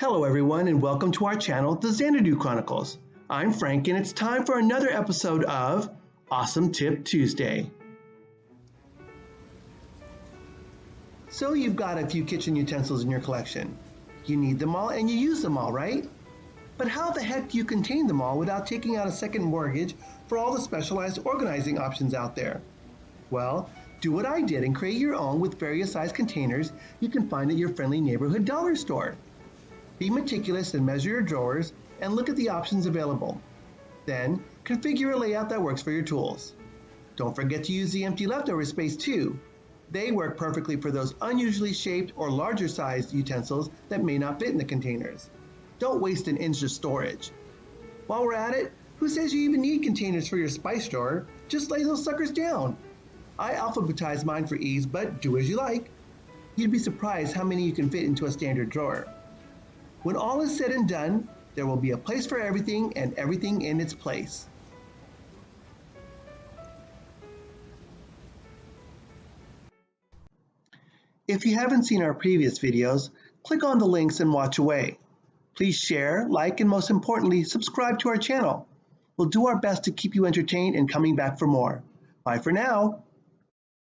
Hello everyone and welcome to our channel, The Xanadu Chronicles. I'm Frank and it's time for another episode of Awesome Tip Tuesday. So you've got a few kitchen utensils in your collection. You need them all and you use them all, right? But how the heck do you contain them all without taking out a second mortgage for all the specialized organizing options out there? Well, do what I did and create your own with various size containers you can find at your friendly neighborhood dollar store. Be meticulous and measure your drawers and look at the options available. Then, configure a layout that works for your tools. Don't forget to use the empty leftover space too. They work perfectly for those unusually shaped or larger sized utensils that may not fit in the containers. Don't waste an inch of storage. While we're at it, who says you even need containers for your spice drawer? Just lay those suckers down. I alphabetize mine for ease, but do as you like. You'd be surprised how many you can fit into a standard drawer. When all is said and done, there will be a place for everything and everything in its place. If you haven't seen our previous videos, click on the links and watch away. Please share, like, and most importantly, subscribe to our channel. We'll do our best to keep you entertained and coming back for more. Bye for now.